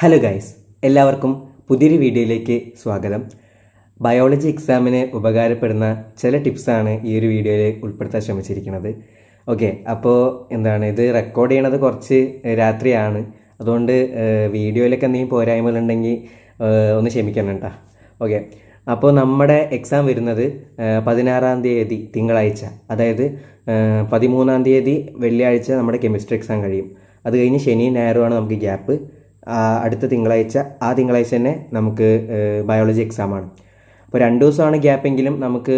Hello guys, എല്ലാവർക്കും പുതിയൊരു വീഡിയോയിലേക്ക് സ്വാഗതം. ബയോളജി എക്സാമിന് ഉപകാരപ്പെടുന്ന ചില ടിപ്സാണ് ഈ ഒരു വീഡിയോയിൽ ഉൾപ്പെടുത്താൻ ശ്രമിച്ചിരിക്കുന്നത്. ഓക്കെ, അപ്പോൾ ഇത് റെക്കോർഡ് ചെയ്യണത് കുറച്ച് രാത്രിയാണ്. അതുകൊണ്ട് വീഡിയോയിലൊക്കെ എന്തെങ്കിലും പോരായ്മകളുണ്ടെങ്കിൽ ഒന്ന് ക്ഷമിക്കണം കേട്ടോ. ഓക്കെ, അപ്പോൾ നമ്മുടെ എക്സാം വരുന്നത് 16-ാം തീയതി തിങ്കളാഴ്ച, അതായത് 13-ാം തീയതി വെള്ളിയാഴ്ച നമ്മുടെ കെമിസ്ട്രി എക്സാം കഴിയും. അത് കഴിഞ്ഞ് ശനിയും ഞായറുമാണ് നമുക്ക് ഗ്യാപ്പ്. അടുത്ത തിങ്കളാഴ്ച തന്നെ നമുക്ക് ബയോളജി എക്സാമാണ്. അപ്പോൾ 2 ദിവസമാണ് ഗ്യാപ്പെങ്കിലും നമുക്ക്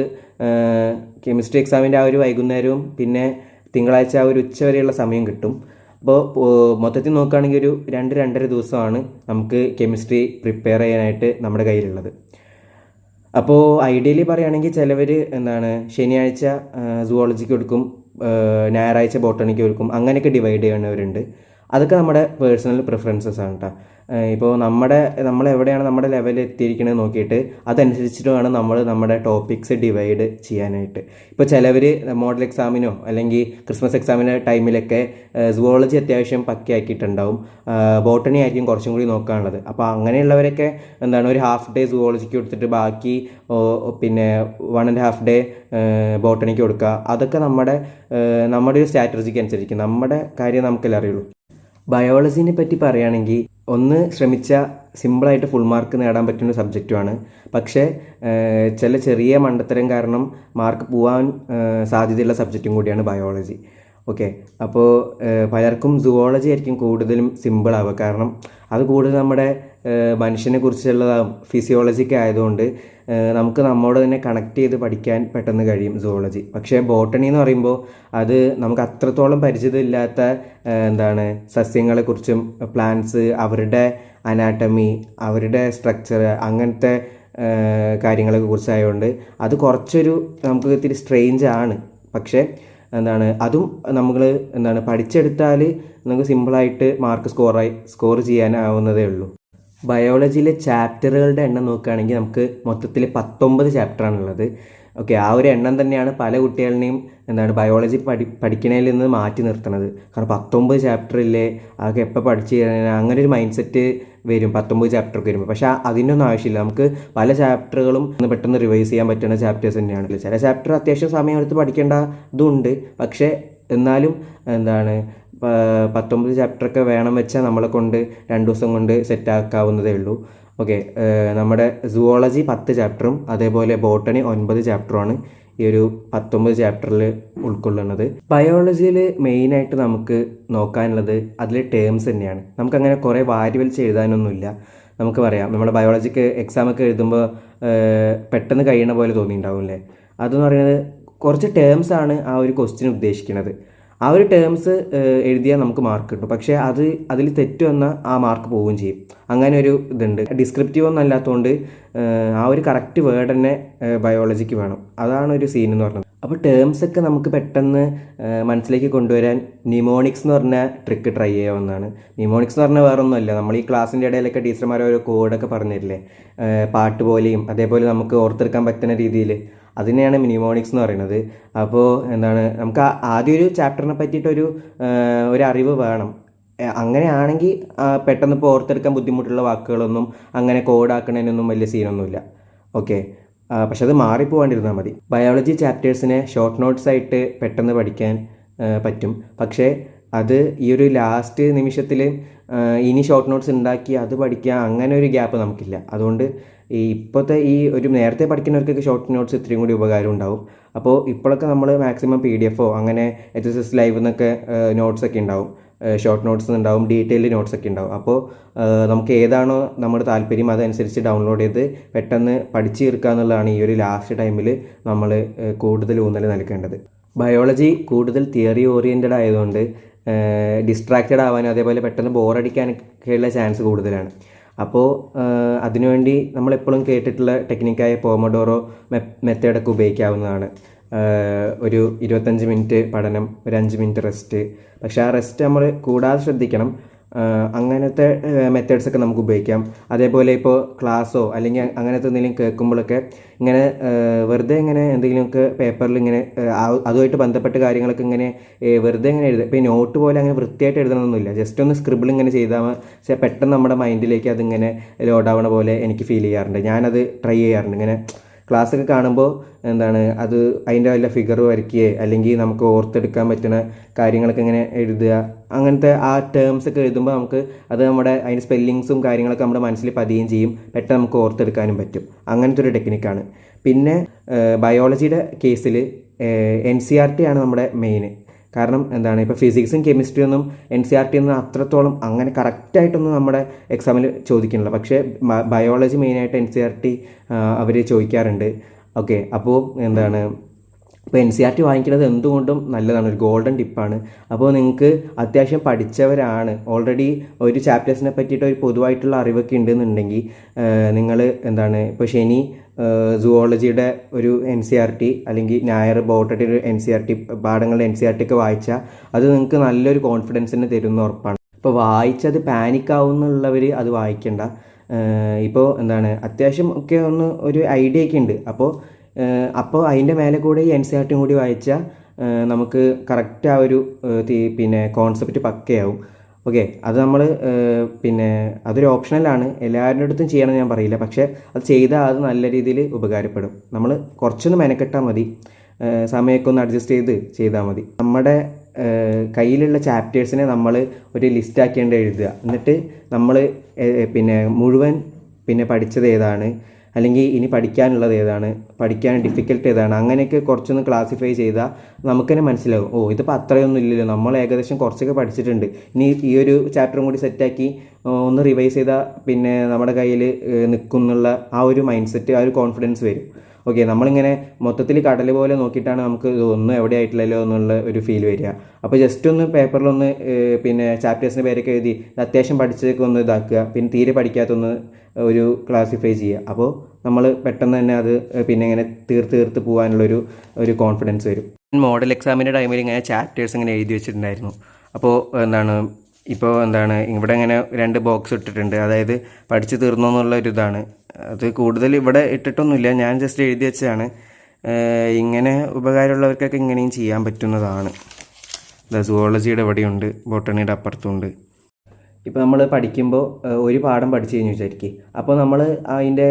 കെമിസ്ട്രി എക്സാമിൻ്റെ ആ ഒരു വൈകുന്നേരവും പിന്നെ തിങ്കളാഴ്ച ആ ഒരു ഉച്ച വരെയുള്ള സമയം കിട്ടും. അപ്പോൾ മൊത്തത്തിൽ നോക്കുകയാണെങ്കിൽ ഒരു 2-2.5 ദിവസമാണ് നമുക്ക് കെമിസ്ട്രി പ്രിപ്പയർ ചെയ്യാനായിട്ട് നമ്മുടെ കയ്യിലുള്ളത്. അപ്പോൾ ഐഡിയലി പറയുകയാണെങ്കിൽ ചിലവർ ശനിയാഴ്ച സുവോളജിക്ക് കൊടുക്കും, ഞായറാഴ്ച ബോട്ടണിക്ക് കൊടുക്കും, അങ്ങനെയൊക്കെ ഡിവൈഡ് ചെയ്യുന്നവരുണ്ട്. അതൊക്കെ നമ്മുടെ പേഴ്സണൽ പ്രിഫറൻസസ് ആണ് കേട്ടോ. ഇപ്പോൾ നമ്മളെവിടെയാണ് നമ്മുടെ ലെവൽ എത്തിയിരിക്കുന്നത് നോക്കിയിട്ട് അതനുസരിച്ചിട്ട് വേണം നമ്മുടെ ടോപ്പിക്സ് ഡിവൈഡ് ചെയ്യാനായിട്ട്. ഇപ്പോൾ ചിലവർ മോഡൽ എക്സാമിനോ അല്ലെങ്കിൽ ക്രിസ്മസ് എക്സാമിൻ്റെ ടൈമിലൊക്കെ സുവോളജി അത്യാവശ്യം പക്കയാക്കിയിട്ടുണ്ടാവും, ബോട്ടണി ആയിരിക്കും കുറച്ചും കൂടി നോക്കാനുള്ളത്. അപ്പോൾ അങ്ങനെയുള്ളവരൊക്കെ ഒരു ഹാഫ് ഡേ സുവോളജിക്ക് കൊടുത്തിട്ട് ബാക്കി പിന്നെ 1.5 ഡേ ബോട്ടണിക്ക് കൊടുക്കുക. അതൊക്കെ നമ്മുടെ ഒരു സ്ട്രാറ്റജിക്ക് അനുസരിച്ച് നമ്മുടെ കാര്യം നമുക്കല്ലേ അറിയുള്ളൂ. ബയോളജിനെ പറ്റി പറയുകയാണെങ്കിൽ ഒന്ന് ശ്രമിച്ചാൽ സിമ്പിളായിട്ട് ഫുൾ മാർക്ക് നേടാൻ പറ്റുന്ന സബ്ജക്റ്റുമാണ്. പക്ഷേ ചില ചെറിയ മണ്ടത്തരം കാരണം മാർക്ക് പോകാൻ സാധ്യതയുള്ള സബ്ജക്റ്റും കൂടിയാണ് ബയോളജി. ഓക്കെ, അപ്പോൾ പലർക്കും സുവോളജി ആയിരിക്കും കൂടുതലും സിമ്പിളാവുക, കാരണം അത് കൂടുതൽ നമ്മുടെ മനുഷ്യനെ കുറിച്ചുള്ളതാവും, ഫിസിയോളജിക്ക് ആയതുകൊണ്ട് നമുക്ക് നമ്മോട് തന്നെ കണക്ട് ചെയ്ത് പഠിക്കാൻ പെട്ടെന്ന് കഴിയും സുവോളജി. പക്ഷേ ബോട്ടണി എന്ന് പറയുമ്പോൾ അത് നമുക്ക് അത്രത്തോളം പരിചിതമില്ലാത്ത സസ്യങ്ങളെക്കുറിച്ചും പ്ലാന്റ്സ്, അവരുടെ അനാട്ടമി, അവരുടെ സ്ട്രക്ചർ, അങ്ങനത്തെ കാര്യങ്ങളൊക്കെ കുറിച്ചായതുകൊണ്ട് അത് കുറച്ചൊരു നമുക്ക് ഇത്തിരി സ്ട്രെയിഞ്ച് ആണ്. പക്ഷേ അതും നമ്മൾ പഠിച്ചെടുത്താൽ നമുക്ക് സിമ്പിളായിട്ട് മാർക്ക് സ്കോർ ചെയ്യാനാവുന്നതേ ഉള്ളൂ. ബയോളജിയിലെ ചാപ്റ്ററുകളുടെ എണ്ണം നോക്കുകയാണെങ്കിൽ നമുക്ക് മൊത്തത്തിൽ 19 ചാപ്റ്ററാണുള്ളത്. ഓക്കെ, ആ ഒരു എണ്ണം തന്നെയാണ് പല കുട്ടികളുടെയും ബയോളജി പഠിക്കണതിൽ നിന്ന് മാറ്റി നിർത്തുന്നത്. കാരണം 19 ചാപ്റ്ററില്ലേ, അതൊക്കെ എപ്പോൾ പഠിച്ച് അങ്ങനെ ഒരു മൈൻഡ് സെറ്റ് വരും 19 ചാപ്റ്ററൊക്കെ വരുമ്പോൾ. പക്ഷേ അതിനൊന്നും ആവശ്യമില്ല. നമുക്ക് പല ചാപ്റ്ററുകളും പെട്ടെന്ന് റിവൈസ് ചെയ്യാൻ പറ്റുന്ന ചാപ്റ്റേഴ്സ് തന്നെയാണ്. ചില ചാപ്റ്റർ അത്യാവശ്യം സമയം എടുത്ത് പഠിക്കേണ്ട ഇതുണ്ട്, പക്ഷേ എന്നാലും 19 ചാപ്റ്ററൊക്കെ വേണം വെച്ചാൽ നമ്മളെ കൊണ്ട് 2 ദിവസം കൊണ്ട് സെറ്റാക്കാവുന്നതേ ഉള്ളൂ. ഓക്കെ, നമ്മുടെ സുവോളജി 10 ചാപ്റ്ററും അതേപോലെ ബോട്ടണി 9 ചാപ്റ്ററുമാണ് ഈ ഒരു 19 ചാപ്റ്ററിൽ ഉൾക്കൊള്ളുന്നത്. ബയോളജിയിൽ മെയിനായിട്ട് നമുക്ക് നോക്കാനുള്ളത് അതിലെ ടേംസ് തന്നെയാണ്. നമുക്കങ്ങനെ കുറേ വാരി വലിച്ച് എഴുതാനൊന്നുമില്ല. നമുക്ക് പറയാം, നമ്മുടെ ബയോളജിക്ക് എക്സാമൊക്കെ എഴുതുമ്പോൾ പെട്ടെന്ന് കഴിയണ പോലെ തോന്നിയിട്ടുണ്ടാവും അല്ലേ. അതെന്ന് പറയുന്നത് കുറച്ച് ടേംസാണ് ആ ഒരു ക്വസ്റ്റ്യൻ ഉദ്ദേശിക്കുന്നത്. ആ ഒരു ടേംസ് എഴുതിയാൽ നമുക്ക് മാർക്ക് കിട്ടും. പക്ഷേ അതിൽ തെറ്റ് വന്നാൽ ആ മാർക്ക് പോവുകയും ചെയ്യും. അങ്ങനെ ഒരു ഇതുണ്ട്. ഡിസ്ക്രിപ്റ്റീവ് ഒന്നും അല്ലാത്തതുകൊണ്ട് ആ ഒരു കറക്റ്റ് വേർഡ് തന്നെ ബയോളജിക്ക് വേണം. അതാണ് ഒരു സീൻ എന്ന് പറഞ്ഞത്. അപ്പോൾ ടേംസൊക്കെ നമുക്ക് പെട്ടെന്ന് മനസ്സിലേക്ക് കൊണ്ടുവരാൻ നിമോണിക്സ് എന്ന് പറഞ്ഞ ട്രിക്ക് ട്രൈ ചെയ്യാവുന്നതാണ്. നിമോണിക്സ് എന്ന് പറഞ്ഞാൽ വേറെ ഒന്നുമല്ല, നമ്മൾ ഈ ക്ലാസ്സിൻ്റെ ഇടയിലൊക്കെ ടീച്ചർമാർ ഓരോ കോഡൊക്കെ പറഞ്ഞില്ലേ, പാട്ട് പോലെയും അതേപോലെ നമുക്ക് ഓർത്തെടുക്കാൻ പറ്റുന്ന രീതിയിൽ, അതിനെയാണ് നിമോണിക്സ് എന്ന് പറയുന്നത്. അപ്പോൾ നമുക്ക് ആദ്യം ഒരു ചാപ്റ്ററിനെ പറ്റിയിട്ടൊരു അറിവ് വേണം. അങ്ങനെയാണെങ്കിൽ പെട്ടെന്ന് ഇപ്പോൾ ഓർത്തെടുക്കാൻ ബുദ്ധിമുട്ടുള്ള വാക്കുകളൊന്നും അങ്ങനെ കോഡാക്കണതിനൊന്നും വലിയ സീനൊന്നുമില്ല. ഓക്കെ, പക്ഷെ അത് മാറിപ്പോകാണ്ടിരുന്നാൽ മതി. ബയോളജി ചാപ്റ്റേഴ്സിനെ ഷോർട്ട് നോട്ട്സ് ആയിട്ട് പെട്ടെന്ന് പഠിക്കാൻ പറ്റും. പക്ഷേ അത് ഈ ഒരു ലാസ്റ്റ് നിമിഷത്തിൽ ഇനി ഷോർട്ട് നോട്ട്സ് ഉണ്ടാക്കി അത് പഠിക്കുക, അങ്ങനെ ഒരു ഗ്യാപ്പ് നമുക്കില്ല. അതുകൊണ്ട് ഇപ്പോഴത്തെ ഈ ഒരു നേരത്തെ പഠിക്കുന്നവർക്കൊക്കെ ഷോർട്ട് നോട്ട്സ് ഇത്രയും കൂടി ഉപകാരം ഉണ്ടാവും. അപ്പോൾ ഇപ്പോഴൊക്കെ നമ്മൾ മാക്സിമം PDF അങ്ങനെ HSS ലൈവ് എന്നൊക്കെ നോട്ട്സൊക്കെ ഉണ്ടാവും, ഷോർട്ട് നോട്ട്സ് ഉണ്ടാവും, ഡീറ്റെയിൽഡ് നോട്ട്സൊക്കെ ഉണ്ടാവും. അപ്പോൾ നമുക്ക് ഏതാണോ നമ്മുടെ താല്പര്യം അതനുസരിച്ച് ഡൗൺലോഡ് ചെയ്ത് പെട്ടെന്ന് പഠിച്ചു തീർക്കുക എന്നുള്ളതാണ് ഈ ഒരു ലാസ്റ്റ് ടൈമിൽ നമ്മൾ കൂടുതൽ ഊന്നൽ നൽകേണ്ടത്. ബയോളജി കൂടുതൽ തിയറി ഓറിയൻറ്റഡ് ആയതുകൊണ്ട് ഡിസ്ട്രാക്റ്റഡ് ആവാനും അതേപോലെ പെട്ടെന്ന് ബോറടിക്കാനൊക്കെയുള്ള ചാൻസ് കൂടുതലാണ്. അപ്പോൾ അതിനുവേണ്ടി നമ്മളെപ്പോഴും കേട്ടിട്ടുള്ള ടെക്നിക്കായ പോമഡോറോ മെത്തേഡൊക്കെ ഉപയോഗിക്കാവുന്നതാണ്. ഒരു 25 മിനിറ്റ് പഠനം, ഒരു 5 മിനിറ്റ് റെസ്റ്റ്. പക്ഷേ ആ റെസ്റ്റ് നമ്മൾ കൂടാതെ ശ്രദ്ധിക്കണം. അങ്ങനത്തെ മെത്തേഡ്സൊക്കെ നമുക്ക് ഉപയോഗിക്കാം. അതേപോലെ ഇപ്പോൾ ക്ലാസ്സോ അല്ലെങ്കിൽ അങ്ങനത്തെ എന്തെങ്കിലും കേൾക്കുമ്പോഴൊക്കെ ഇങ്ങനെ വെറുതെ ഇങ്ങനെ എന്തെങ്കിലുമൊക്കെ പേപ്പറിൽ ഇങ്ങനെ അതുമായിട്ട് ബന്ധപ്പെട്ട കാര്യങ്ങളൊക്കെ ഇങ്ങനെ വെറുതെ ഇങ്ങനെ എഴുതുക. ഇപ്പോൾ നോട്ട് പോലെ അങ്ങനെ വൃത്തിയായിട്ട് എഴുതണമെന്നൊന്നുമില്ല, ജസ്റ്റ് ഒന്ന് സ്ക്രിബിൾ ഇങ്ങനെ ചെയ്താൽ പക്ഷേ പെട്ടെന്ന് നമ്മുടെ മൈൻഡിലേക്ക് അതിങ്ങനെ ലോഡാവണ പോലെ എനിക്ക് ഫീൽ ചെയ്യാറുണ്ട്. ഞാനത് ട്രൈ ചെയ്യാറുണ്ട്. ഇങ്ങനെ ക്ലാസ്സൊക്കെ കാണുമ്പോൾ അത് അതിൻ്റെ വല്ല ഫിഗർ വരയ്ക്കുകയോ അല്ലെങ്കിൽ നമുക്ക് ഓർത്തെടുക്കാൻ പറ്റുന്ന കാര്യങ്ങളൊക്കെ ഇങ്ങനെ എഴുതുക. അങ്ങനത്തെ ആ ടേംസ് ഒക്കെ എഴുതുമ്പോൾ നമുക്ക് അത് അതിൻ്റെ സ്പെല്ലിങ്സും കാര്യങ്ങളൊക്കെ നമ്മുടെ മനസ്സിൽ പതിയുകയും ചെയ്യും, പെട്ടെന്ന് നമുക്ക് ഓർത്തെടുക്കാനും പറ്റും. അങ്ങനത്തെ ഒരു ടെക്നിക്കാണ്. പിന്നെ ബയോളജിയുടെ കേസിൽ NCERT ആണ് നമ്മുടെ മെയിൻ. കാരണം ഇപ്പോൾ ഫിസിക്സും കെമിസ്ട്രിയും ഒന്നും NCERT ഒന്നും അത്രത്തോളം അങ്ങനെ കറക്റ്റായിട്ടൊന്നും നമ്മുടെ എക്സാമിൽ ചോദിക്കുന്നില്ല. പക്ഷേ ബയോളജി മെയിനായിട്ട് NCERT അവർ ചോദിക്കാറുണ്ട്. ഓക്കെ, അപ്പോൾ ഇപ്പോൾ NCERT വാങ്ങിക്കുന്നത് എന്തുകൊണ്ടും നല്ലതാണ്, ഒരു ഗോൾഡൻ ടിപ്പാണ്. അപ്പോൾ നിങ്ങൾക്ക് അത്യാവശ്യം പഠിച്ചവരാണ്, ഓൾറെഡി ഒരു ചാപ്റ്റേഴ്സിനെ പറ്റിയിട്ട് ഒരു പൊതുവായിട്ടുള്ള അറിവൊക്കെ ഉണ്ടെന്നുണ്ടെങ്കിൽ നിങ്ങൾ ഇപ്പോൾ ശനി സുവോളജിയുടെ ഒരു NCERT അല്ലെങ്കിൽ ഞായർ ബോട്ടണിയുടെ ഒരു NCERT പാഠങ്ങളുടെ NCERT ഒക്കെ വായിച്ചാൽ അത് നിങ്ങൾക്ക് നല്ലൊരു കോൺഫിഡൻസിന് തരുന്ന ഉറപ്പാണ്. ഇപ്പോൾ വായിച്ചത് പാനിക്കാവുന്നുള്ളവർ അത് വായിക്കേണ്ട. ഇപ്പോൾ അത്യാവശ്യം ഒക്കെ ഒരു ഐഡിയ ഒക്കെ ഉണ്ട്. അപ്പോൾ അതിൻ്റെ മേലെ കൂടെ ഈ NCERT കൂടി വായിച്ചാൽ നമുക്ക് കറക്റ്റ് ആ ഒരു കോൺസെപ്റ്റ് പക്കയാവും. ഓക്കെ, അത് നമ്മൾ അതൊരു ഓപ്ഷണലാണ്, എല്ലാവരുടെ അടുത്തും ചെയ്യണമെന്ന് ഞാൻ പറയില്ല. പക്ഷേ അത് ചെയ്താൽ അത് നല്ല രീതിയിൽ ഉപകാരപ്പെടും. നമ്മൾ കുറച്ചൊന്ന് മെനക്കെട്ടാൽ മതി, സമയമൊക്കെ ഒന്ന് അഡ്ജസ്റ്റ് ചെയ്താൽ മതി. നമ്മുടെ കയ്യിലുള്ള ചാപ്റ്റേഴ്സിനെ നമ്മൾ ഒരു ലിസ്റ്റാക്കിയേണ്ട എഴുതുക. എന്നിട്ട് നമ്മൾ മുഴുവൻ പഠിച്ചത് ഏതാണ്, അല്ലെങ്കിൽ ഇനി പഠിക്കാനുള്ളത് ഏതാണ്, പഠിക്കാൻ ഡിഫിക്കൽട്ട് ഏതാണ്, അങ്ങനെയൊക്കെ കുറച്ചൊന്ന് ക്ലാസിഫൈ ചെയ്താൽ നമുക്ക് തന്നെ മനസ്സിലാവും. ഇതിപ്പോൾ അത്രയൊന്നും ഇല്ലല്ലോ, നമ്മൾ ഏകദേശം കുറച്ചൊക്കെ പഠിച്ചിട്ടുണ്ട്, ഇനി ഈ ഒരു ചാപ്റ്ററും കൂടി സെറ്റാക്കി ഒന്ന് റിവൈസ് ചെയ്താൽ നമ്മുടെ കയ്യിൽ നിൽക്കും എന്നുള്ള ആ ഒരു മൈൻഡ് സെറ്റ്, ആ ഒരു കോൺഫിഡൻസ് വരും. ഓക്കെ, നമ്മളിങ്ങനെ മൊത്തത്തിൽ കടൽ പോലെ നോക്കിയിട്ടാണ് നമുക്ക് ഒന്നും എവിടെ ആയിട്ടില്ലല്ലോ എന്നുള്ള ഒരു ഫീൽ വരിക. അപ്പോൾ ജസ്റ്റ് ഒന്ന് പേപ്പറിലൊന്ന് ചാപ്റ്റേഴ്സിൻ്റെ പേരൊക്കെ എഴുതി അത്യാവശ്യം പഠിച്ചതൊക്കെ ഒന്ന് ഇതാക്കുക, തീരെ പഠിക്കാത്തൊന്ന് ഒരു ക്ലാസിഫൈ ചെയ്യുക. അപ്പോൾ നമ്മൾ പെട്ടെന്ന് തന്നെ അത് ഇങ്ങനെ തീർത്ത് പോകാനുള്ളൊരു കോൺഫിഡൻസ് വരും. മോഡൽ എക്സാമിൻ്റെ ടൈമിൽ ഇങ്ങനെ ചാപ്റ്റേഴ്സ് ഇങ്ങനെ എഴുതി വെച്ചിട്ടുണ്ടായിരുന്നു. അപ്പോൾ ഇപ്പോൾ ഇവിടെ ഇങ്ങനെ 2 ബോക്സ് ഇട്ടിട്ടുണ്ട്, അതായത് പഠിച്ച് തീർന്നു എന്നുള്ളൊരു ഇതാണ്. അത് കൂടുതൽ ഇവിടെ ഇട്ടിട്ടൊന്നുമില്ല, ഞാൻ ജസ്റ്റ് എഴുതി വെച്ചതാണ്. ഇങ്ങനെ ഉപകാരമുള്ളവർക്കൊക്കെ ഇങ്ങനെയും ചെയ്യാൻ പറ്റുന്നതാണ്. സുവോളജിയുടെ ഇവിടെയുണ്ട്, ബോട്ടണിയുടെ അപ്പുറത്തുണ്ട്. ഇപ്പോൾ നമ്മൾ പഠിക്കുമ്പോൾ ഒരു പാഠം പഠിച്ചു കഴിഞ്ഞു വിചാരിക്കുക, അപ്പോൾ നമ്മൾ അതിൻ്റെ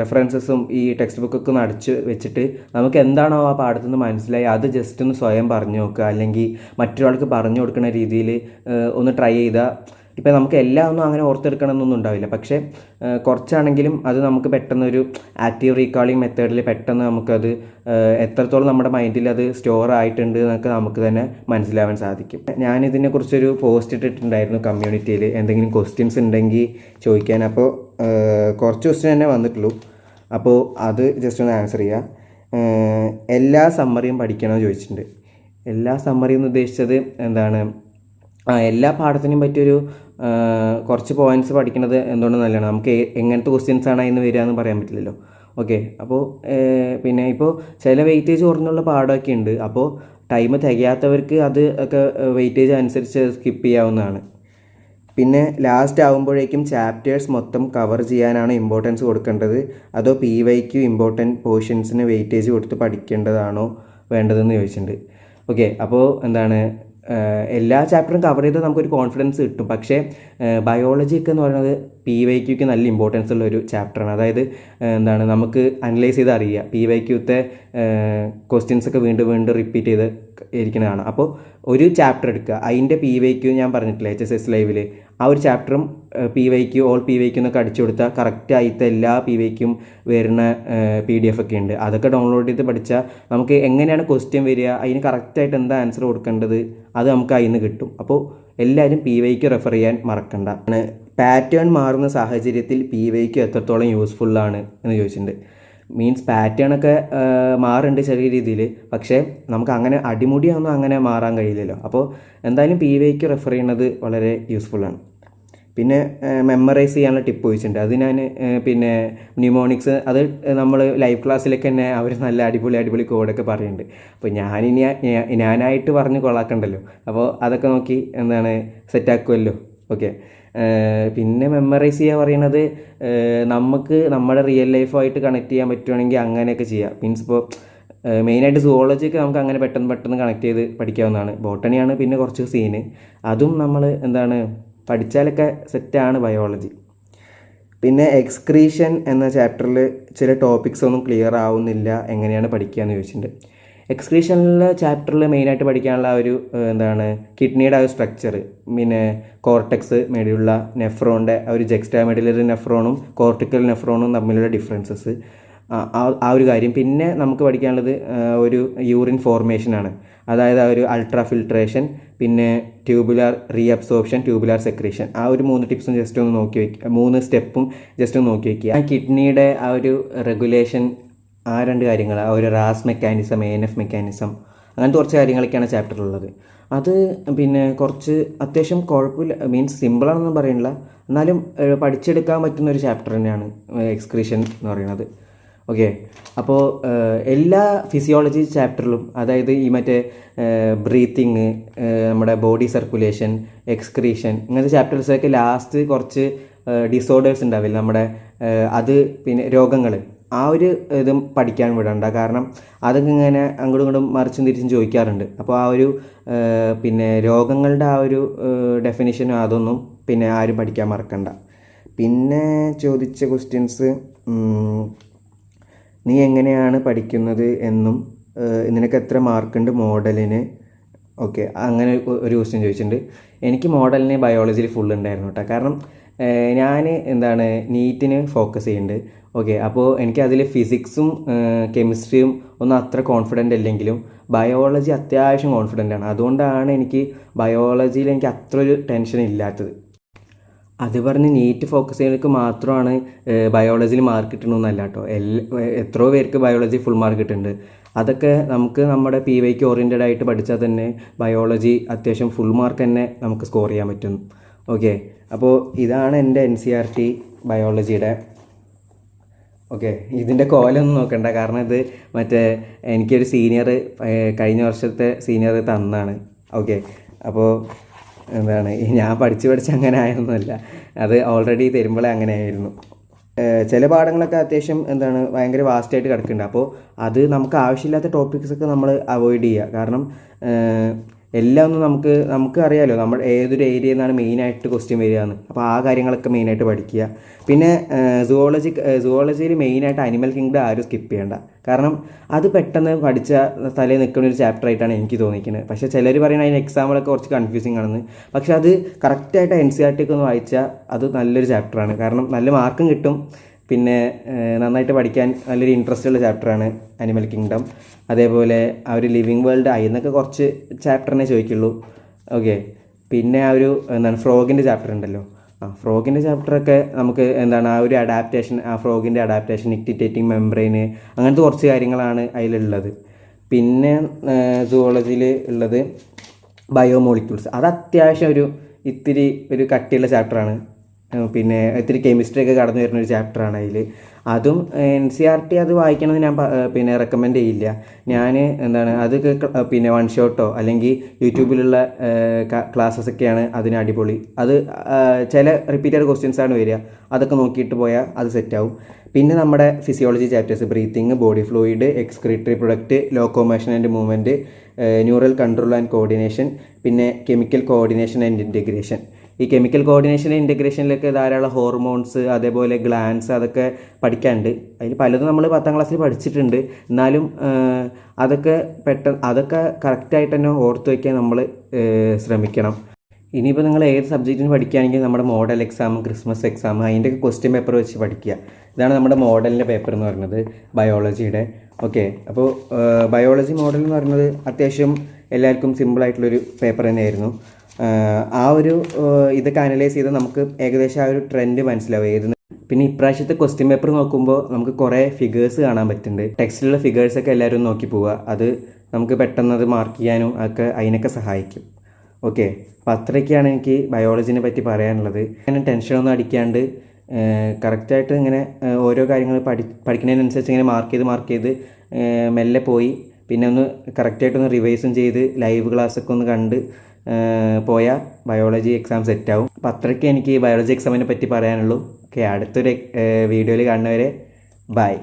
റെഫറൻസസും ഈ ടെക്സ്റ്റ് ബുക്കൊക്കെ ഒന്ന് അടിച്ച് വെച്ചിട്ട് നമുക്ക് എന്താണോ ആ പാഠത്തിൽ നിന്ന് മനസ്സിലായി അത് ജസ്റ്റ് ഒന്ന് സ്വയം പറഞ്ഞു നോക്കുക, അല്ലെങ്കിൽ മറ്റൊരാൾക്ക് പറഞ്ഞു കൊടുക്കുന്ന രീതിയിൽ ഒന്ന് ട്രൈ ചെയ്താൽ ഇപ്പോൾ നമുക്ക് എല്ലാം ഒന്നും അങ്ങനെ ഓർത്തെടുക്കണമെന്നൊന്നും ഉണ്ടാവില്ല. പക്ഷേ കുറച്ചാണെങ്കിലും അത് നമുക്ക് പെട്ടെന്നൊരു ആക്റ്റീവ് റീകാളിങ് മെത്തേഡിൽ പെട്ടെന്ന് നമുക്കത് എത്രത്തോളം നമ്മുടെ മൈൻഡിൽ അത് സ്റ്റോർ ആയിട്ടുണ്ട് എന്നൊക്കെ നമുക്ക് തന്നെ മനസ്സിലാവാൻ സാധിക്കും. ഞാനിതിനെക്കുറിച്ചൊരു പോസ്റ്റ് ഇട്ടിട്ടുണ്ടായിരുന്നു കമ്മ്യൂണിറ്റിയിൽ, എന്തെങ്കിലും ക്വസ്റ്റ്യൻസ് ഉണ്ടെങ്കിൽ ചോദിക്കാൻ. അപ്പോൾ കുറച്ച് ക്വസ്റ്റ്യൻ തന്നെ വന്നിട്ടുള്ളൂ, അപ്പോൾ അത് ജസ്റ്റ് ഒന്ന് ആൻസർ ചെയ്യുക. എല്ലാ സമ്മറിയും പഠിക്കണമെന്ന് ചോദിച്ചിട്ടുണ്ട്. എല്ലാ സമ്മറിയും എന്ന് ഉദ്ദേശിച്ചത് എല്ലാ പാഠത്തിനും പറ്റിയൊരു കുറച്ച് പോയിൻറ്റ്സ് പഠിക്കുന്നത് എന്തുകൊണ്ട് നല്ലതാണ്. നമുക്ക് എങ്ങനത്തെ ക്വസ്റ്റ്യൻസാണ് അതിന് വരിക എന്ന് പറയാൻ പറ്റില്ലല്ലോ. ഓക്കെ, അപ്പോൾ ഇപ്പോൾ ചില വെയിറ്റേജ് കുറഞ്ഞുള്ള പാഠമൊക്കെ ഉണ്ട്. അപ്പോൾ ടൈം തികയാത്തവർക്ക് അത് ഒക്കെ വെയിറ്റേജ് അനുസരിച്ച് സ്കിപ്പ് ചെയ്യാവുന്നതാണ്. പിന്നെ ലാസ്റ്റ് ആകുമ്പോഴേക്കും ചാപ്റ്റേഴ്സ് മൊത്തം കവർ ചെയ്യാനാണ് ഇമ്പോർട്ടൻസ് കൊടുക്കേണ്ടത്, അതോ PYQ ഇമ്പോർട്ടൻറ്റ് പോർഷൻസിന് വെയിറ്റേജ് കൊടുത്ത് പഠിക്കേണ്ടതാണോ വേണ്ടതെന്ന് ചോദിച്ചിട്ടുണ്ട്. ഓക്കെ, അപ്പോൾ എല്ലാ ചാപ്റ്ററും കവർ ചെയ്താൽ നമുക്കൊരു കോൺഫിഡൻസ് കിട്ടും. പക്ഷേ ബയോളജിക്ക് എന്ന് പറയുന്നത് PYQക്ക് നല്ല ഇമ്പോർട്ടൻസ് ഉള്ള ഒരു ചാപ്റ്ററാണ്. അതായത് നമുക്ക് അനലൈസ് ചെയ്ത് അറിയുക, PYQത്തെ ക്വസ്റ്റ്യൻസൊക്കെ വീണ്ടും റിപ്പീറ്റ് ചെയ്ത് ഇരിക്കുന്നതാണ്. അപ്പോൾ ഒരു ചാപ്റ്റർ എടുക്കുക, അതിൻ്റെ PYQ ഞാൻ പറഞ്ഞിട്ടില്ല HSS ലൈവിൽ, ആ ഒരു ചാപ്റ്ററും PYQ ഓൾ PYQ എന്നൊക്കെ അടിച്ചു കൊടുത്താൽ കറക്റ്റ് ആയിട്ട് എല്ലാ PYQയും വരുന്ന PDF ഒക്കെ ഉണ്ട്. അതൊക്കെ ഡൗൺലോഡ് ചെയ്ത് പഠിച്ചാൽ നമുക്ക് എങ്ങനെയാണ് ക്വസ്റ്റ്യൻ വരിക, അതിന് കറക്റ്റായിട്ട് എന്താ ആൻസർ കൊടുക്കേണ്ടത് അത് നമുക്ക് അതിൽ നിന്ന് കിട്ടും. അപ്പോൾ എല്ലാവരും PYQ റെഫർ ചെയ്യാൻ മറക്കണ്ട. പാറ്റേൺ മാറുന്ന സാഹചര്യത്തിൽ PYQ എത്രത്തോളം യൂസ്ഫുള്ളാണ് എന്ന് ചോദിച്ചിട്ടുണ്ട്. മീൻസ് പാറ്റേണൊക്കെ മാറുന്നുണ്ട് ചെറിയ രീതിയിൽ, പക്ഷേ നമുക്ക് അങ്ങനെ അടിമുടിയൊന്നും അങ്ങനെ മാറാൻ കഴിയില്ലല്ലോ. അപ്പോൾ എന്തായാലും PYQ റെഫർ ചെയ്യുന്നത് വളരെ യൂസ്ഫുള്ളാണ്. പിന്നെ മെമ്മറൈസ് ചെയ്യാനുള്ള ടിപ്പ് ചോദിച്ചിട്ടുണ്ട്. അത് ഞാൻ പിന്നെ ന്യൂമോണിക്സ് അത് നമ്മൾ ലൈവ് ക്ലാസ്സിലൊക്കെ തന്നെ അവർ നല്ല അടിപൊളി കോഡൊക്കെ പറയുന്നുണ്ട്. അപ്പോൾ ഞാനായിട്ട് പറഞ്ഞ് കൊള്ളാക്കണ്ടല്ലോ, അപ്പോൾ അതൊക്കെ നോക്കി എന്താണ് സെറ്റാക്കുമല്ലോ. ഓക്കെ. പിന്നെ മെമ്മറൈസ് ചെയ്യുക പറയുന്നത് നമുക്ക് നമ്മുടെ റിയൽ ലൈഫായിട്ട് കണക്ട് ചെയ്യാൻ പറ്റുവാണെങ്കിൽ അങ്ങനെയൊക്കെ ചെയ്യാം. മീൻസ് ഇപ്പോൾ മെയിനായിട്ട് സുവോളജിയൊക്കെ നമുക്ക് അങ്ങനെ പെട്ടെന്ന് കണക്ട് ചെയ്ത് പഠിക്കാവുന്നതാണ്. ബോട്ടണിയാണ് പിന്നെ കുറച്ച് സീന്, അതും നമ്മൾ എന്താണ് പഠിച്ചാലൊക്കെ സെറ്റാണ് ബയോളജി. പിന്നെ എക്സ്ക്രീഷൻ എന്ന ചാപ്റ്ററിൽ ചില ടോപ്പിക്സ് ഒന്നും ക്ലിയർ ആവുന്നില്ല, എങ്ങനെയാണ് പഠിക്കുക എന്ന് ചോദിച്ചിട്ടുണ്ട്. എക്സ്ക്രീഷനിലെ ചാപ്റ്ററിൽ മെയിനായിട്ട് പഠിക്കാനുള്ള ഒരു എന്താണ് കിഡ്നിയുടെ ആ ഒരു സ്ട്രക്ചർ, പിന്നെ കോർട്ടെക്സ് മേടിയുള്ള നെഫ്രോണിൻ്റെ ഒരു ജെക്സ്റ്റാ മെഡിലറി നെഫ്രോണും കോർട്ടിക്കൽ നെഫ്രോണും തമ്മിലുള്ള ഡിഫറൻസസ്, ആ ഒരു കാര്യം. പിന്നെ നമുക്ക് പഠിക്കാനുള്ളത് ഒരു യൂറിൻ ഫോർമേഷനാണ്, അതായത് ആ ഒരു അൾട്രാ ഫിൽട്രേഷൻ, പിന്നെ ട്യൂബുലാർ റീഅബ്സോർപ്ഷൻ, ട്യൂബുലാർ സെക്രീഷൻ. ആ ഒരു 3 ടിപ്സും ജസ്റ്റ് ഒന്ന് നോക്കി വയ്ക്കുക, 3 സ്റ്റെപ്പും ജസ്റ്റ് ഒന്ന് നോക്കി വയ്ക്കുക. ആ കിഡ്നിയുടെ ആ ഒരു റെഗുലേഷൻ, ആ 2 കാര്യങ്ങൾ, ആ ഒരു റാസ് മെക്കാനിസം, ANF മെക്കാനിസം, അങ്ങനത്തെ കുറച്ച് കാര്യങ്ങളൊക്കെയാണ് ചാപ്റ്ററിലുള്ളത്. അത് പിന്നെ കുറച്ച് അത്യാവശ്യം കുഴപ്പമില്ല, മീൻസ് സിമ്പിളാണെന്നും പറയുന്നില്ല, എന്നാലും പഠിച്ചെടുക്കാൻ പറ്റുന്ന ഒരു ചാപ്റ്റർ തന്നെയാണ് എക്സ്ക്രീഷൻ എന്ന് പറയുന്നത്. ഓക്കെ. അപ്പോൾ എല്ലാ ഫിസിയോളജി ചാപ്റ്ററിലും, അതായത് ഈ മറ്റേ ബ്രീത്തിങ്, നമ്മുടെ ബോഡി സർക്കുലേഷൻ, എക്സ്ക്രീഷൻ, ഇങ്ങനത്തെ ചാപ്റ്റേഴ്സൊക്കെ ലാസ്റ്റ് കുറച്ച് ഡിസോർഡേഴ്സ് ഉണ്ടാവില്ല നമ്മുടെ, അത് പിന്നെ രോഗങ്ങൾ, ആ ഒരു ഇതും പഠിക്കാൻ വിടണ്ട. കാരണം അതൊക്കെ ഇങ്ങനെ അങ്ങോട്ടും ഇങ്ങോട്ടും മറിച്ചും തിരിച്ചും ചോദിക്കാറുണ്ട്. അപ്പോൾ ആ ഒരു പിന്നെ രോഗങ്ങളുടെ ആ ഒരു ഡെഫിനിഷനും അതൊന്നും പിന്നെ ആരും പഠിക്കാൻ മറക്കണ്ട. പിന്നെ ചോദിച്ച ക്വസ്റ്റ്യൻസ്, നീ എങ്ങനെയാണ് പഠിക്കുന്നത് എന്നും നിനക്ക് എത്ര മാർക്കുണ്ട് മോഡലിന്. ഓക്കെ, അങ്ങനെ ഒരു ക്വസ്റ്റ്യൻ ചോദിച്ചിട്ടുണ്ട്. എനിക്ക് മോഡലിന് ബയോളജിയിൽ ഫുൾ ഉണ്ടായിരുന്നു കേട്ടോ. കാരണം ഞാൻ എന്താണ് നീറ്റിന് ഫോക്കസ് ചെയ്യുന്നുണ്ട്. ഓക്കെ. അപ്പോൾ എനിക്കതിൽ ഫിസിക്സും കെമിസ്ട്രിയും ഒന്നും അത്ര കോൺഫിഡൻ്റ് അല്ലെങ്കിലും ബയോളജി അത്യാവശ്യം കോൺഫിഡൻ്റ് ആണ്. അതുകൊണ്ടാണ് എനിക്ക് ബയോളജിയിൽ എനിക്ക് അത്ര ഒരു ടെൻഷൻ ഇല്ലാത്തത്. അത് പറഞ്ഞ് നീറ്റ് ഫോക്കസ് ചെയ്യുന്നവർക്ക് മാത്രമാണ് ബയോളജിയിൽ മാർക്ക് കിട്ടണമെന്നല്ല കേട്ടോ. എത്രയോ പേർക്ക് ബയോളജി ഫുൾ മാർക്ക് കിട്ടുന്നുണ്ട്. അതൊക്കെ നമുക്ക് നമ്മുടെ PYQ ഓറിയൻറ്റഡ് ആയിട്ട് പഠിച്ചാൽ തന്നെ ബയോളജി അത്യാവശ്യം ഫുൾ മാർക്ക് തന്നെ നമുക്ക് സ്കോർ ചെയ്യാൻ പറ്റും. ഓക്കെ. അപ്പോൾ ഇതാണ് എൻ്റെ NCERT ബയോളജിയുടെ. ഓക്കെ. ഇതിൻ്റെ കോലൊന്നും നോക്കണ്ട, കാരണം ഇത് മറ്റേ എനിക്കൊരു സീനിയർ, കഴിഞ്ഞ വർഷത്തെ സീനിയർ തന്നാണ്. ഓക്കെ. അപ്പോൾ എന്താണ് ഞാൻ പഠിച്ച് അങ്ങനെ ആയിരുന്നല്ല, അത് ഓൾറെഡി തരുമ്പോഴേ അങ്ങനെ ആയിരുന്നു. ചില പാഠങ്ങളൊക്കെ അത്യാവശ്യം എന്താണ് ഭയങ്കര വാസ്റ്റായിട്ട് കിടക്കുന്നുണ്ട്. അപ്പോൾ അത് നമുക്ക് ആവശ്യമില്ലാത്ത ടോപ്പിക്സൊക്കെ നമ്മൾ അവോയ്ഡ് ചെയ്യുക. കാരണം എല്ലാം ഒന്നും നമുക്ക് അറിയാമല്ലോ നമ്മൾ ഏതൊരു ഏരിയയിൽ നിന്നാണ് മെയിനായിട്ട് ക്വസ്റ്റ്യൻ വരികയെന്ന്. അപ്പോൾ ആ കാര്യങ്ങളൊക്കെ മെയിനായിട്ട് പഠിക്കുക. പിന്നെ സുവോളജിയിൽ മെയിനായിട്ട് അനിമൽ കിങ്ഡം ആരും സ്കിപ്പ് ചെയ്യേണ്ട. കാരണം അത് പെട്ടെന്ന് പഠിച്ച തലയിൽ നിൽക്കുന്ന ഒരു ചാപ്റ്റർ ആയിട്ടാണ് എനിക്ക് തോന്നിക്കുന്നത്. പക്ഷേ ചിലർ പറയുന്നത് അതിന് എക്സാമ്പിളൊക്കെ കുറച്ച് കൺഫ്യൂസിങ് ആണെന്ന്. പക്ഷേ അത് കറക്റ്റായിട്ട് NCERT ഒന്ന് വായിച്ചാൽ അത് നല്ലൊരു ചാപ്റ്ററാണ്. കാരണം നല്ല മാർക്കും കിട്ടും, പിന്നെ നന്നായിട്ട് പഠിക്കാൻ നല്ലൊരു ഇൻട്രസ്റ്റ് ഉള്ള ചാപ്റ്ററാണ് അനിമൽ കിങ്ഡം. അതേപോലെ ആ ഒരു ലിവിങ് വേൾഡ് അതിന്നൊക്കെ കുറച്ച് ചാപ്റ്ററിനെ ചോദിക്കുള്ളൂ. ഓക്കെ. പിന്നെ ആ ഒരു എന്താണ് ഫ്രോഗിൻ്റെ ചാപ്റ്റർ ഉണ്ടല്ലോ, ഫ്രോഗിൻ്റെ ചാപ്റ്ററൊക്കെ നമുക്ക് എന്താണ് ആ ഒരു അഡാപ്റ്റേഷൻ, ആ ഫ്രോഗിൻ്റെ അഡാപ്റ്റേഷൻ, നിക്റ്റിറ്റേറ്റിംഗ് മെംബ്രെയിന്, അങ്ങനത്തെ കുറച്ച് കാര്യങ്ങളാണ് അതിലുള്ളത്. പിന്നെ സുവോളജിയിൽ ഉള്ളത് ബയോമോളിക്യൂൾസ്, അത് അത്യാവശ്യം ഇത്തിരി കട്ടിയുള്ള ചാപ്റ്ററാണ്. പിന്നെ ഇത്തിരി കെമിസ്ട്രിയൊക്കെ കടന്നു വരുന്നൊരു ചാപ്റ്ററാണ് അതിൽ. അതും NCERT അത് വായിക്കണമെന്ന് ഞാൻ പിന്നെ റെക്കമെൻഡ് ചെയ്യില്ല. ഞാൻ എന്താണ് അതൊക്കെ പിന്നെ വൺ ഷോട്ടോ അല്ലെങ്കിൽ യൂട്യൂബിലുള്ള ക്ലാസ്സസൊക്കെയാണ് അതിന് അടിപൊളി. അത് ചില റിപ്പീറ്റഡ് ക്വസ്റ്റ്യൻസാണ് വരിക, അതൊക്കെ നോക്കിയിട്ട് പോയാൽ അത് സെറ്റാവും. പിന്നെ നമ്മുടെ physiology chapters, breathing, body fluid, excretory product, locomotion and movement, neural control and coordination, പിന്നെ കെമിക്കൽ കോർഡിനേഷൻ ആൻഡ് ഇൻറ്റഗ്രേഷൻ. ഈ കെമിക്കൽ കോർഡിനേഷൻ ഇൻറ്റഗ്രേഷനിലൊക്കെ ധാരാളം ഹോർമോൺസ്, അതേപോലെ ഗ്ലാൻസ്, അതൊക്കെ പഠിക്കാനുണ്ട്. അതിൽ പലതും നമ്മൾ 10ാം ക്ലാസ്സിൽ പഠിച്ചിട്ടുണ്ട്. എന്നാലും അതൊക്കെ കറക്റ്റായിട്ട് തന്നെ ഓർത്ത് വയ്ക്കാൻ നമ്മൾ ശ്രമിക്കണം. ഇനിയിപ്പോൾ നിങ്ങൾ ഏത് സബ്ജക്റ്റിന് പഠിക്കുകയാണെങ്കിൽ നമ്മുടെ മോഡൽ എക്സാം, ക്രിസ്മസ് എക്സാം, അതിൻ്റെയൊക്കെ ക്വസ്റ്റ്യൻ പേപ്പർ വെച്ച് പഠിക്കുക. ഇതാണ് നമ്മുടെ മോഡലിൻ്റെ പേപ്പർ എന്ന് പറയുന്നത് ബയോളജിയുടെ. ഓക്കെ. അപ്പോൾ ബയോളജി മോഡൽ എന്ന് പറയുന്നത് അത്യാവശ്യം എല്ലാവർക്കും സിമ്പിളായിട്ടുള്ളൊരു പേപ്പർ തന്നെയായിരുന്നു. ആ ഒരു ഇതൊക്കെ അനലൈസ് ചെയ്ത് നമുക്ക് ഏകദേശം ആ ഒരു ട്രെൻഡ് മനസ്സിലാവും ഏത്. പിന്നെ ഇപ്രാവശ്യത്തെ ക്വസ്റ്റ്യൻ പേപ്പർ നോക്കുമ്പോൾ നമുക്ക് കുറേ ഫിഗേഴ്സ് കാണാൻ പറ്റുന്നുണ്ട്. ടെക്സ്റ്റിലുള്ള ഫിഗേഴ്സൊക്കെ എല്ലാവരും നോക്കി പോവുക, അത് നമുക്ക് പെട്ടെന്ന് അത് മാർക്ക് ചെയ്യാനും ഒക്കെ അതിനൊക്കെ സഹായിക്കും. ഓക്കെ, അപ്പോൾ അത്രയൊക്കെയാണ് എനിക്ക് ബയോളജിനെ പറ്റി പറയാനുള്ളത്. അങ്ങനെ ടെൻഷനൊന്നും അടിക്കാണ്ട് കറക്റ്റായിട്ട് ഇങ്ങനെ ഓരോ കാര്യങ്ങൾ പഠിക്കുന്നതിനനുസരിച്ച് ഇങ്ങനെ മാർക്ക് ചെയ്ത് മെല്ലെ പോയി പിന്നെ ഒന്ന് കറക്റ്റായിട്ടൊന്ന് റിവൈസും ചെയ്ത് ലൈവ് ക്ലാസ്സൊക്കെ ഒന്ന് കണ്ട് പോയാൽ ബയോളജി എക്സാം സെറ്റാവും. അപ്പോൾ അത്രയ്ക്ക് എനിക്ക് ബയോളജി എക്സാമിനെ പറ്റി പറയാനുള്ളൂ. ഓക്കെ, അടുത്തൊരു വീഡിയോയിൽ കാണുന്നവരെ ബൈ.